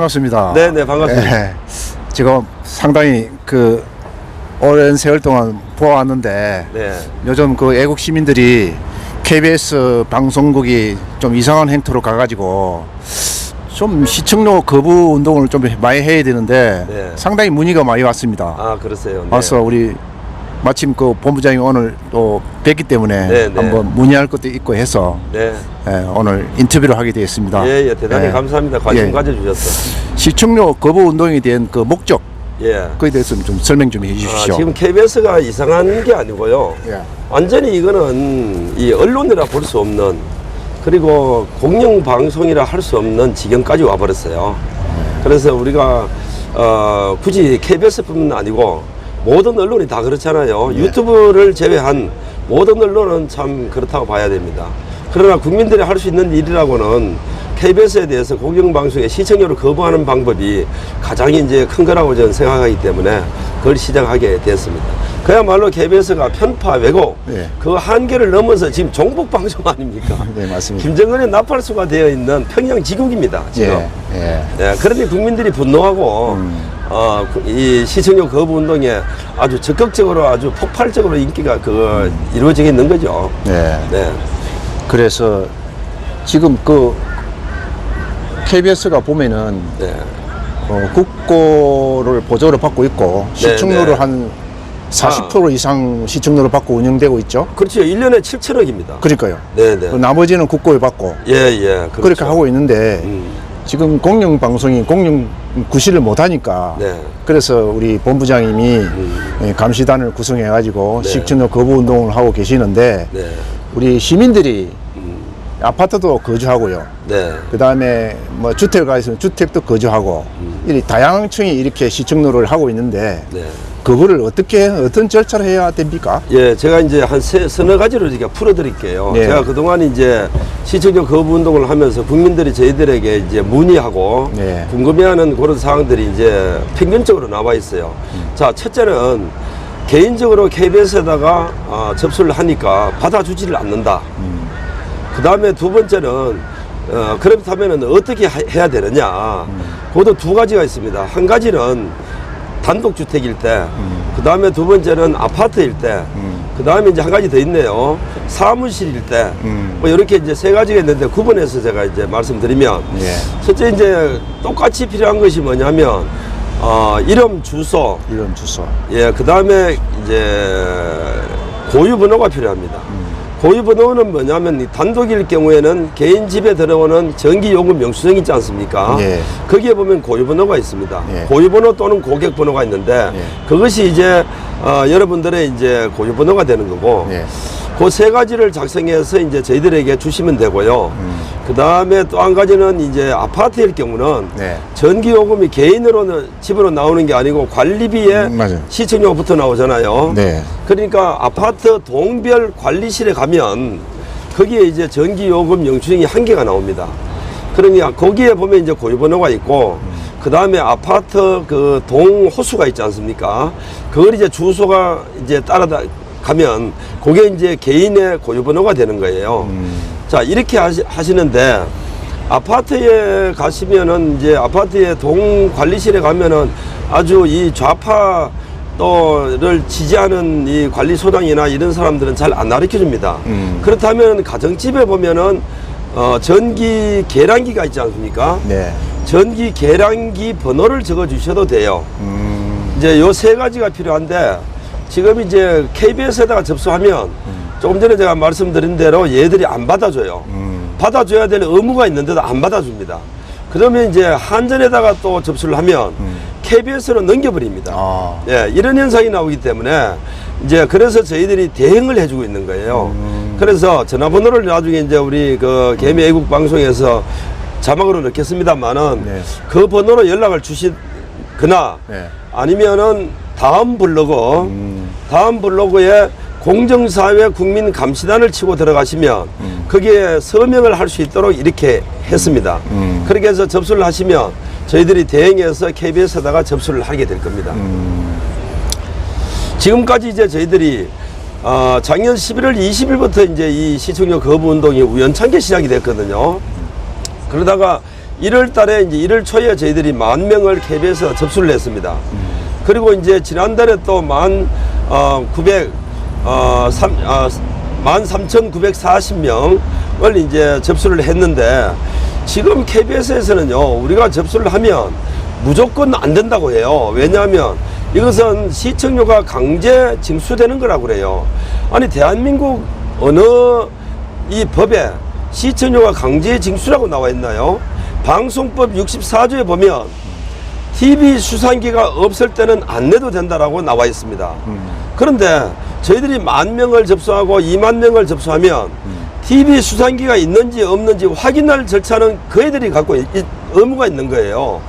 반갑습니다. 네네, 반갑습니다. 네, 지금 상당히 그 오랜 세월 동안 보아왔는데 네. 요즘 그 애국 시민들이 KBS 방송국이 좀 이상한 행태로 가가지고 좀 시청료 거부 운동을 좀 많이 해야 되는데 네. 상당히 문의가 많이 왔습니다. 아, 그러세요. 네. 와서 우리 마침 그 본부장이 오늘 또 뵙기 때문에 네, 네. 한번 문의할 것도 있고 해서 네. 오늘 인터뷰를 하게 되었습니다. 예, 예, 대단히 예. 감사합니다. 관심 예. 가져주셔서. 시청료 거부 운동에 대한 그 목적 예. 그에 대해서 좀 설명 좀 해주십시오. 지금 KBS가 이상한 게 아니고요. 예. 완전히 이거는 이 언론이라 볼 수 없는, 그리고 공영방송이라 할 수 없는 지경까지 와버렸어요. 그래서 우리가 굳이 KBS뿐만 아니고 모든 언론이 다 그렇잖아요. 네. 유튜브를 제외한 모든 언론은 참 그렇다고 봐야 됩니다. 그러나 국민들이 할 수 있는 일이라고는 KBS에 대해서 공영방송의 시청료를 거부하는 방법이 가장 이제 큰 거라고 저는 생각하기 때문에 그걸 시작하게 됐습니다. 그야말로 KBS가 편파, 왜곡, 네. 그 한계를 넘어서 지금 종북방송 아닙니까? 네, 맞습니다. 김정은의 나팔수가 되어 있는 평양 지국입니다, 지금. 예, 예. 네, 그런데 국민들이 분노하고 이 시청료 거부 운동에 아주 적극적으로, 아주 폭발적으로 인기가 이루어지고 있는 거죠. 네. 네. 그래서 지금 그 KBS가 보면은 네. 국고를 보조를 받고 있고 시청료를 네. 한 40% 이상 시청료를 받고 운영되고 있죠. 그렇죠. 1년에 7천억입니다. 그러니까요. 네네. 그 나머지는 국고에 받고 예, 예. 그렇죠. 그렇게 하고 있는데 음. 지금 공영방송이 공영 구실을 못하니까 네. 그래서 우리 본부장님이 감시단을 구성해 가지고 네. 시청료 거부 운동을 하고 계시는데 네. 우리 시민들이 아파트도 거주하고요. 네. 그 다음에 뭐 주택가 있으면 주택도 거주하고 이 다양한 층이 이렇게 시청료를 하고 있는데 네. 그거를 어떤 절차를 해야 됩니까? 예, 제가 이제 한 서너 가지로 제가 풀어드릴게요. 네. 제가 그동안 이제 시청료 거부 운동을 하면서 국민들이 저희들에게 이제 문의하고 네. 궁금해하는 그런 사항들이 이제 평균적으로 나와 있어요. 자, 첫째는 개인적으로 KBS에다가 접수를 하니까 받아주지를 않는다. 그 다음에 두 번째는 그렇다면 어떻게 해야 되느냐. 그것도 두 가지가 있습니다. 한 가지는 단독주택일 때, 그 다음에 두 번째는 아파트일 때, 그 다음에 이제 한 가지 더 있네요. 사무실일 때, 뭐 이렇게 이제 세 가지가 있는데 구분해서 제가 이제 말씀드리면, 예. 첫째 이제 똑같이 필요한 것이 뭐냐면, 이름, 주소, 이런 주소. 예, 그 다음에 이제 고유번호가 필요합니다. 고유번호는 뭐냐면 이 단독일 경우에는 개인 집에 들어오는 전기요금 영수증 있지 않습니까? 예. 거기에 보면 고유번호가 있습니다. 예. 고유번호 또는 고객번호가 있는데 예. 그것이 이제 여러분들의 이제 고유번호가 되는 거고 예. 그 세 가지를 작성해서 이제 저희들에게 주시면 되고요. 그 다음에 또 한 가지는 이제 아파트일 경우는 네. 전기요금이 개인으로는 집으로 나오는 게 아니고 관리비에 맞아요. 시청료부터 나오잖아요. 네. 그러니까 아파트 동별 관리실에 가면 거기에 이제 전기요금 영수증이 한 개가 나옵니다. 그러니까 거기에 보면 이제 고유번호가 있고 그 다음에 아파트 그 동호수가 있지 않습니까? 그걸 이제 주소가 이제 따라가면 그게 이제 개인의 고유번호가 되는 거예요. 자, 이렇게 하시는데 아파트에 가시면은 이제 아파트의 동관리실에 가면은 아주 이 좌파 또를 지지하는 이 관리소장이나 이런 사람들은 잘 안 가르쳐 줍니다. 그렇다면 가정집에 보면은 전기 계량기가 있지 않습니까? 네. 전기 계량기 번호를 적어 주셔도 돼요. 이제 요 세 가지가 필요한데 지금 이제 KBS에다가 접수하면 조금 전에 제가 말씀드린 대로 얘들이 안 받아줘요. 받아줘야 될 의무가 있는데도 안 받아줍니다. 그러면 이제 한전에다가 또 접수를 하면 KBS로 넘겨버립니다. 아. 예, 이런 현상이 나오기 때문에 이제 그래서 저희들이 대응을 해주고 있는 거예요. 그래서 전화번호를 나중에 이제 우리 그 개미 애국 방송에서 자막으로 넣겠습니다만은 네. 그 번호로 연락을 주시거나 네. 아니면은 다음 블로그에 공정사회 국민감시단을 치고 들어가시면 거기에 서명을 할 수 있도록 이렇게 했습니다. 그렇게 해서 접수를 하시면 저희들이 대행해서 KBS에다가 접수를 하게 될 겁니다. 지금까지 이제 저희들이 작년 11월 20일부터 이제 이 시청료 거부 운동이 우연찮게 시작이 됐거든요. 그러다가 1월 달에 이제 1월 초에 저희들이 10,000명을 KBS에 접수를 했습니다. 그리고 이제 지난달에 또 13,940명을 이제 접수를 했는데, 지금 KBS에서는요, 우리가 접수를 하면 무조건 안 된다고 해요. 왜냐하면 이것은 시청료가 강제 징수되는 거라고 그래요. 아니, 대한민국 어느 이 법에 시청료가 강제 징수라고 나와 있나요? 방송법 64조에 보면 TV 수상기가 없을 때는 안 내도 된다라고 나와 있습니다. 그런데 저희들이 10,000명을 접수하고 20,000명을 접수하면 TV 수상기가 있는지 없는지 확인할 절차는 그애들이 갖고 의무가 있는 거예요.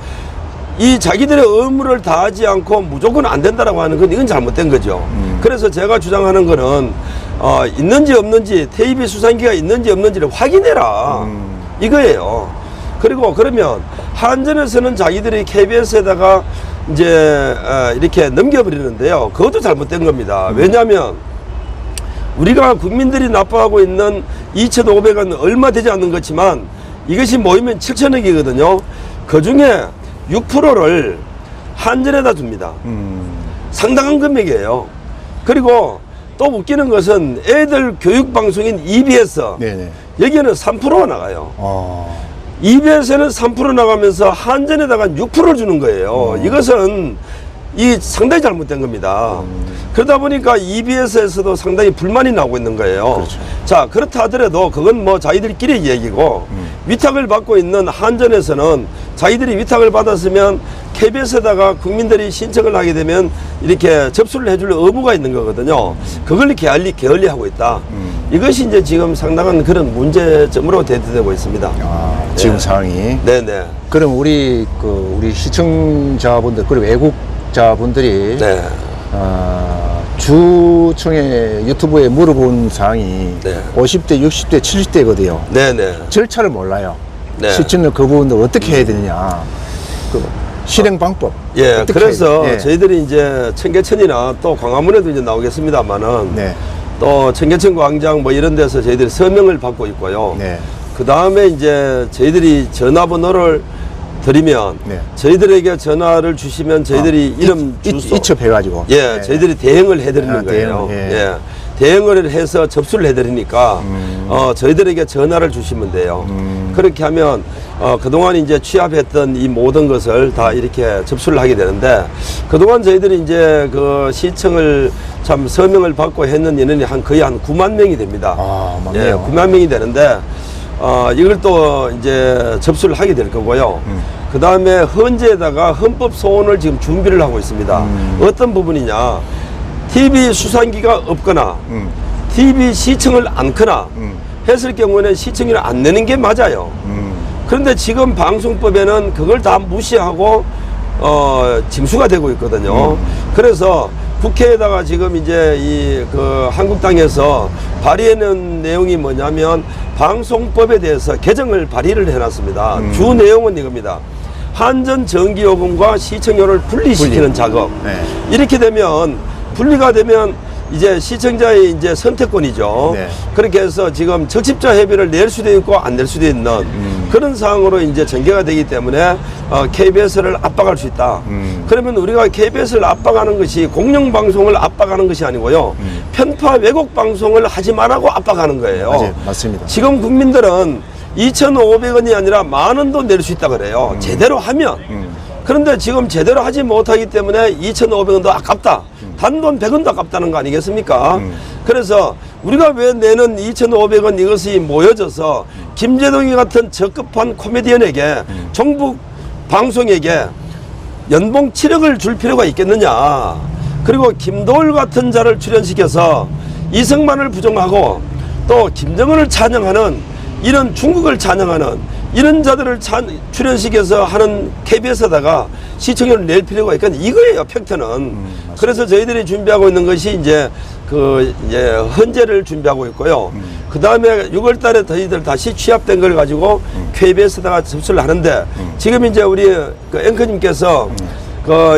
이 자기들의 의무를 다하지 않고 무조건 안 된다라고 하는 건 이건 잘못된 거죠. 그래서 제가 주장하는 거는 있는지 없는지, TV 수상기가 있는지 없는지를 확인해라 이거예요. 그리고 그러면 한전에서는 자기들이 KBS에다가 이제 이렇게 넘겨버리는데요, 그것도 잘못된 겁니다. 왜냐하면 우리가 국민들이 납부하고 있는 2,500원 얼마 되지 않는 것지만 이것이 모이면 7,000억이거든요. 그 중에 6%를 한전에다 줍니다. 상당한 금액이에요. 그리고 또 웃기는 것은 애들 교육방송인 EBS, 네네. 여기에는 3%가 나가요. EBS에는 3% 나가면서 한전에다가 6%를 주는 거예요. 이것은 상당히 잘못된 겁니다. 그러다 보니까 EBS에서도 상당히 불만이 나오고 있는 거예요. 그렇죠. 자, 그렇다 하더라도 그건 뭐 자기들끼리 얘기고, 위탁을 받고 있는 한전에서는 자기들이 위탁을 받았으면 KBS에다가 국민들이 신청을 하게 되면 이렇게 접수를 해줄 의무가 있는 거거든요. 그걸 게을리하고 있다. 이것이 이제 지금 상당한 그런 문제점으로 대두되고 있습니다. 지금 상황이. 네네. 그럼 우리 시청자분들, 그리고 애국자분들이 네. 주청에 유튜브에 물어본 사항이 네. 50대, 60대, 70대거든요. 네네. 절차를 몰라요. 네. 시청료 그 부분도 어떻게 해야 되느냐. 실행 방법. 예, 어떻게 그래서 해야 돼? 예. 저희들이 이제 청계천이나 또 광화문에도 이제 나오겠습니다만은, 네. 또 청계천 광장 뭐 이런 데서 저희들이 서명을 받고 있고요. 네. 그 다음에 이제 저희들이 전화번호를 드리면, 네. 저희들에게 전화를 주시면 저희들이 이름 주소 이첩해가지고. 예, 네. 저희들이 대행을 해드리는 거예요. 대응, 예. 예. 대행을 해서 접수를 해드리니까 저희들에게 전화를 주시면 돼요. 그렇게 하면 그동안 이제 취합했던 이 모든 것을 다 이렇게 접수를 하게 되는데, 그동안 저희들이 이제 그 시청을 참 서명을 받고 했는 인원이 거의 한 9만 명이 됩니다. 맞네요. 예, 9만 명이 되는데 이걸 또 이제 접수를 하게 될 거고요. 그 다음에 헌재에다가 헌법 소원을 지금 준비를 하고 있습니다. 어떤 부분이냐? TV 수상기가 없거나 TV 시청을 않거나 했을 경우에는 시청료를 안 내는 게 맞아요. 그런데 지금 방송법에는 그걸 다 무시하고 징수가 되고 있거든요. 그래서 국회에다가 지금 이제 한국당에서 발의하는 내용이 뭐냐면, 방송법에 대해서 개정을 발의를 해놨습니다. 주 내용은 이겁니다. 한전 전기요금과 시청료를 분리시키는 작업. 네. 이렇게 되면, 분리가 되면 이제 시청자의 이제 선택권이죠. 네. 그렇게 해서 지금 적십자 협의를 낼 수도 있고 안 낼 수도 있는 그런 상황으로 이제 전개가 되기 때문에 KBS를 압박할 수 있다. 그러면 우리가 KBS를 압박하는 것이 공영방송을 압박하는 것이 아니고요. 편파 왜곡 방송을 하지 말라고 압박하는 거예요. 맞아요. 맞습니다. 지금 국민들은 2,500원이 아니라 10,000원도 낼 수 있다 그래요. 제대로 하면. 그런데 지금 제대로 하지 못하기 때문에 2,500원도 아깝다. 단돈 100원도 아깝다는 거 아니겠습니까? 그래서 우리가 왜 내는 2,500원 이것이 모여져서 김재동이 같은 적급한 코미디언에게 종북 방송에게 연봉 7억을 줄 필요가 있겠느냐. 그리고 김도울 같은 자를 출연시켜서 이승만을 부정하고 또 김정은을 찬양하는, 이런 중국을 찬양하는 이런 자들을 출연시켜서 하는 KBS에다가 시청료를 낼 필요가 있거든요. 이거예요, 팩트는. 그래서 저희들이 준비하고 있는 것이 이제 헌재를 준비하고 있고요. 그 다음에 6월 달에 저희들 다시 취합된 걸 가지고 KBS에다가 접수를 하는데, 지금 이제 우리 앵커님께서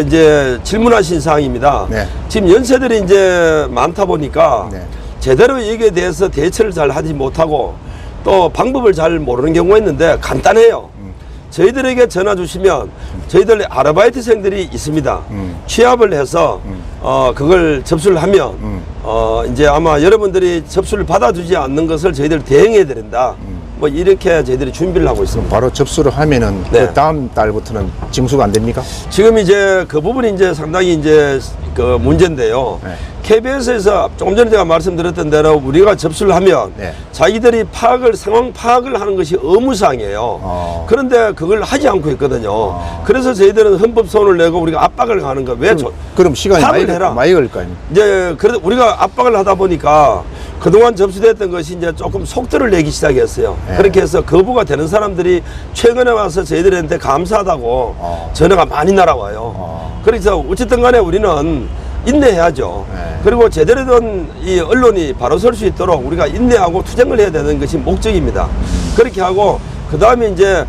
이제 질문하신 사항입니다. 네. 지금 연세들이 이제 많다 보니까 네. 제대로 여기에 대해서 대처를 잘 하지 못하고 또 방법을 잘 모르는 경우가 있는데, 간단해요. 저희들에게 전화 주시면 저희들 아르바이트생들이 있습니다. 취합을 해서 그걸 접수를 하면 이제 아마 여러분들이 접수를 받아주지 않는 것을 저희들 대행해야 된다. 뭐 이렇게 저희들이 준비를 하고 있습니다. 바로 접수를 하면은 네. 그 다음 달부터는 징수가 안 됩니까? 지금 이제 그 부분이 이제 상당히 이제 그 문제인데요. 네. KBS에서 조금 전에 제가 말씀드렸던 대로 우리가 접수를 하면 네. 자기들이 상황 파악을 하는 것이 의무사항이에요. 그런데 그걸 하지 않고 있거든요. 그래서 저희들은 헌법소원을 내고 우리가 압박을 가는 거. 왜 그럼 시간이 파악을 해라. 많이 걸릴 거 아닙니까? 이제 그래도 우리가 압박을 하다 보니까 그동안 접수됐던 것이 이제 조금 속도를 내기 시작했어요. 네. 그렇게 해서 거부가 되는 사람들이 최근에 와서 저희들한테 감사하다고 전화가 많이 날아와요. 그래서 어쨌든 간에 우리는 인내해야죠. 네. 그리고 제대로 된 이 언론이 바로 설 수 있도록 우리가 인내하고 투쟁을 해야 되는 것이 목적입니다. 그렇게 하고 그 다음에 이제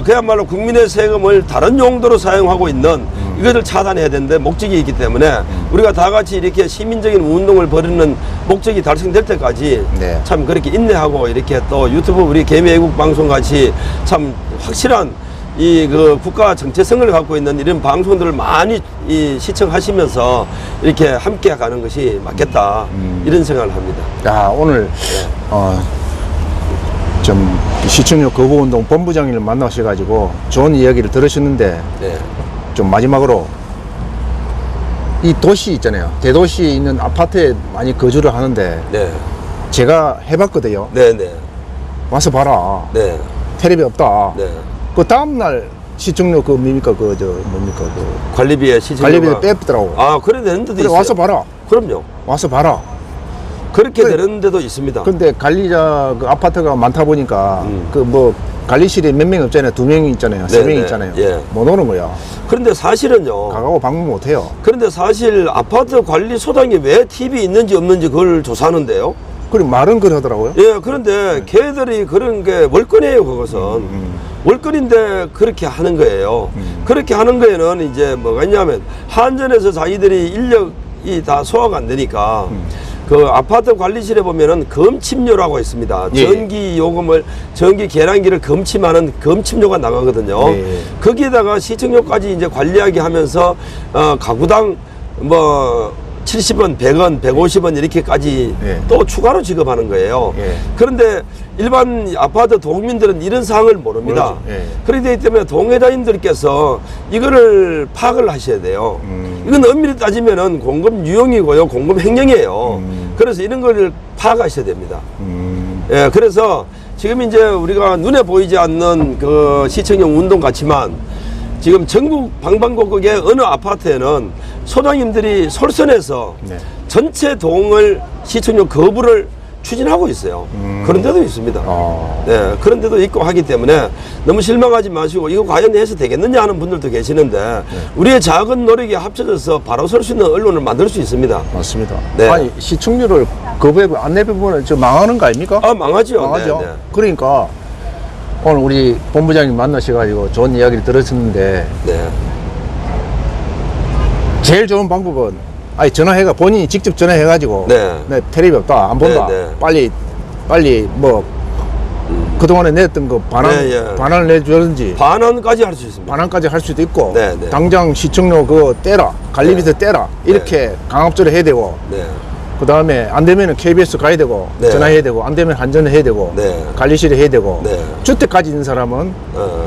그야말로 국민의 세금을 다른 용도로 사용하고 있는 이것을 차단해야 되는데 목적이 있기 때문에 우리가 다 같이 이렇게 시민적인 운동을 벌이는 목적이 달성될 때까지 네. 참 그렇게 인내하고 이렇게 또 유튜브 우리 개미애국 방송 같이 참 확실한 이 그 국가 정체성을 갖고 있는 이런 방송들을 많이 시청하시면서 이렇게 함께 가는 것이 맞겠다 이런 생각을 합니다. 야, 오늘 좀 시청료 거부운동 본부장님을 만나셔가지고 좋은 이야기를 들으셨는데 네. 좀 마지막으로 이 도시 있잖아요. 대도시에 있는 아파트에 많이 거주를 하는데 네. 제가 해봤거든요. 네. 네. 와서 봐라. 네. 텔레비 없다. 네. 그 다음날 시청료 그 뭡니까 뭡니까 그 관리비에 시청 관리비를 뺐더라고. 아, 그래 되는 데도 그래 있어요. 와서 봐라. 그럼요. 와서 봐라. 그렇게 그래. 되는 데도 있습니다. 근데 관리자 그 아파트가 많다 보니까 그 뭐 관리실에 몇 명 없잖아요. 2명이 있잖아요. 3명이 네, 있잖아요. 예. 못 오는 거야. 그런데 사실은요. 가가고 방문 못 해요. 그런데 사실 아파트 관리 소장이 왜 TV 있는지 없는지 그걸 조사하는데요. 그리고 말은 그러더라고요. 예, 그런데 걔들이 그런 게 월권이에요, 그것은. 월권인데 그렇게 하는 거예요. 그렇게 하는 거에는 이제 뭐가 있냐면 한전에서 자기들이 인력이 다 소화가 안 되니까 그 아파트 관리실에 보면은 검침료라고 있습니다. 예. 전기 요금을, 전기 계량기를 검침하는 검침료가 나가거든요. 예. 거기에다가 시청료까지 이제 관리하게 하면서 가구당 뭐 70원, 100원, 150원 이렇게까지 예. 또 추가로 지급하는 거예요. 예. 그런데 일반 아파트 도민들은 이런 사항을 모릅니다. 모르죠. 예. 그렇기 때문에 동회장님들께서 이거를 파악을 하셔야 돼요. 이건 엄밀히 따지면은 공급 유형이고요, 공급 횡령이에요. 그래서 이런 걸 파악하셔야 됩니다. 예, 그래서 지금 이제 우리가 눈에 보이지 않는 그 시청형 운동 같지만 지금 전국 방방곡곡의 어느 아파트에는 소장님들이 솔선해서 네. 전체 동을 시청료 거부를 추진하고 있어요. 그런 데도 있습니다. 네, 그런 데도 있고 하기 때문에 너무 실망하지 마시고 이거 과연 해서 되겠느냐 하는 분들도 계시는데 우리의 작은 노력이 합쳐져서 바로 설 수 있는 언론을 만들 수 있습니다. 맞습니다. 네. 아니 시청료를 거부해 안 내보면 저 망하는 거 아닙니까? 아, 망하죠. 망하죠. 네, 네. 그러니까 오늘 우리 본부장님 만나셔가지고 좋은 이야기를 들었었는데 네. 제일 좋은 방법은 전화해가 본인이 직접 전화해가지고 네. 텔레비 없다 안 본다 네, 네. 빨리 뭐 그동안에 냈던 거 네, 예. 반환을 내주든지 반환까지 할 수 있습니다. 반환까지 할 수도 있고 네, 네. 당장 시청료 그거 떼라 관리비도 네. 떼라 이렇게 강압적으로 해야 되고 네. 그 다음에 안 되면은 KBS 가야 되고 네. 전화해야 되고 안 되면 한전을 해야 되고 네. 관리실에 해야 되고 네. 주택 가진 사람은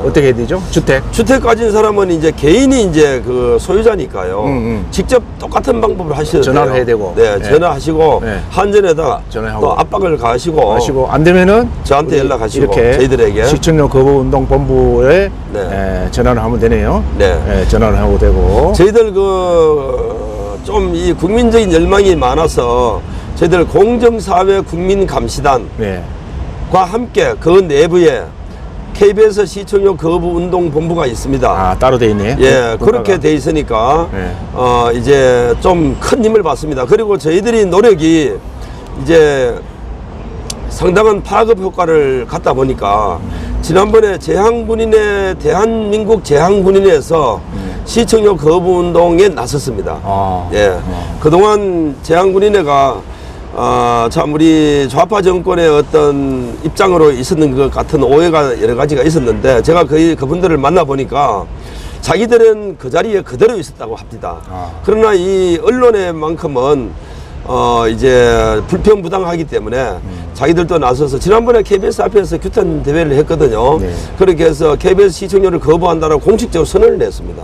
어떻게 해야 되죠? 주택 주택 가진 사람은 이제 개인이 이제 그 소유자니까요. 직접 똑같은 방법을 하셔야 돼요. 전화를 해야 되고. 네, 네. 전화하시고 네. 한전에다 전화하고. 또 압박을 가하시고 하시고 안 되면은 저한테 우리 연락하시고 이렇게 저희들에게. 시청료 거부운동 본부에 네. 전화를 하면 되네요. 네. 전화를 하고 되고 저희들 좀 이 국민적인 열망이 많아서 저희들 공정사회 국민감시단과 네. 함께 그 내부에 KBS 시청료 거부 운동 본부가 있습니다. 따로 돼 있네. 예, 그렇게 돼 있으니까 네. 이제 좀 큰 힘을 받습니다. 그리고 저희들이 노력이 이제 상당한 파급 효과를 갖다 보니까 지난번에 대한민국 재향군인에서 시청료 거부 운동에 나섰습니다. 예, 그동안 재향군인회가 참 우리 좌파 정권의 어떤 입장으로 있었는 것 같은 오해가 여러 가지가 있었는데 제가 그분들을 만나보니까 자기들은 그 자리에 그대로 있었다고 합니다. 그러나 이 언론에만큼은 이제 불평부당하기 때문에 자기들도 나서서 지난번에 KBS 앞에서 규탄 대회를 했거든요. 네. 그렇게 해서 KBS 시청료를 거부한다라고 공식적으로 선언을 냈습니다.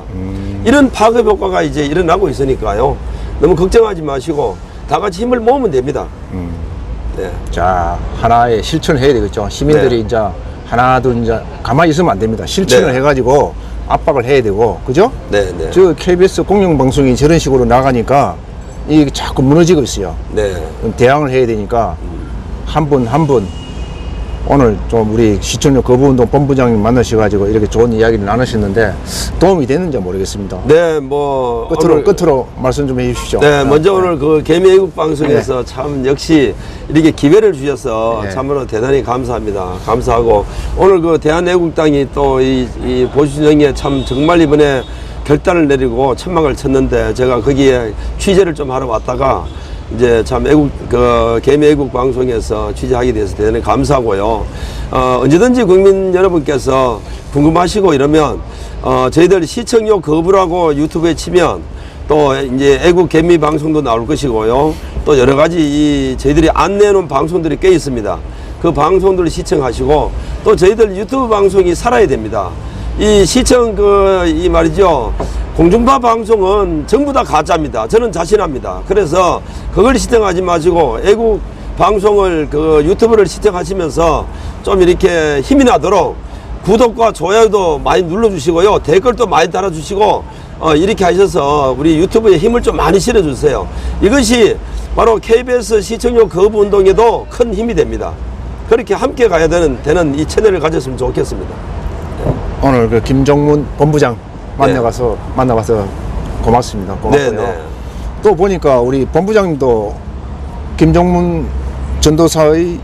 이런 파급 효과가 이제 일어나고 있으니까요. 너무 걱정하지 마시고 다 같이 힘을 모으면 됩니다. 네. 자, 하나의 실천을 해야 되겠죠. 시민들이 네. 이제 하나둘 이제 가만히 있으면 안 됩니다. 실천을 네. 해가지고 압박을 해야 되고, 그죠? 네, 네. 저 KBS 공영방송이 저런 식으로 나가니까 이게 자꾸 무너지고 있어요. 네. 대항을 해야 되니까 한 분 한 분 오늘 좀 우리 시청료 거부운동 본부장님 만나셔가지고 이렇게 좋은 이야기를 나누셨는데 도움이 됐는지 모르겠습니다. 네, 뭐 끝으로 말씀 좀 해주시죠. 네, 먼저 오늘 그 개미애국 방송에서 참 역시 이렇게 기회를 주셔서 네. 참으로 대단히 감사합니다. 감사하고 오늘 그 대한애국당이 또 이 보수진영에 참 정말 이번에 결단을 내리고 천막을 쳤는데 제가 거기에 취재를 좀 하러 왔다가 이제 참 개미애국 방송에서 취재하게 돼서 대단히 감사하고요. 언제든지 국민 여러분께서 궁금하시고 이러면 저희들 시청료 거부라고 유튜브에 치면 또 이제 애국 개미 방송도 나올 것이고요. 또 여러 가지 저희들이 안내해 놓은 방송들이 꽤 있습니다. 그 방송들을 시청하시고 또 저희들 유튜브 방송이 살아야 됩니다. 이 시청 이 말이죠. 공중파 방송은 전부 다 가짜입니다. 저는 자신합니다. 그래서 그걸 시청하지 마시고 애국 방송을 유튜브를 시청하시면서 좀 이렇게 힘이 나도록 구독과 좋아요도 많이 눌러주시고요. 댓글도 많이 달아주시고 이렇게 하셔서 우리 유튜브에 힘을 좀 많이 실어주세요. 이것이 바로 KBS 시청료 거부 운동에도 큰 힘이 됩니다. 그렇게 함께 가야 되는 이 채널을 가졌으면 좋겠습니다. 오늘 그 김종문 본부장 만나가서 고맙습니다. 고맙고요. 네, 네. 또 보니까 우리 본부장님도 김종문 전도사의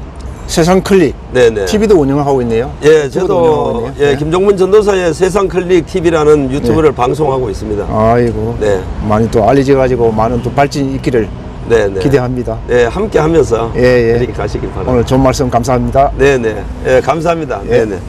세상 클릭 네네. TV도 운영하고 있네요. 예, 저도 네. 김종문 전도사의 세상 클릭 TV라는 유튜브를 방송하고 있습니다. 아이고, 네. 많이 또 알려져가지고 많은 또 발전이 있기를 네네. 기대합니다. 네, 함께 하면서 예, 예. 이렇게 가시길 바랍니다. 오늘 좋은 말씀 감사합니다. 네네. 예, 감사합니다. 예. 네네.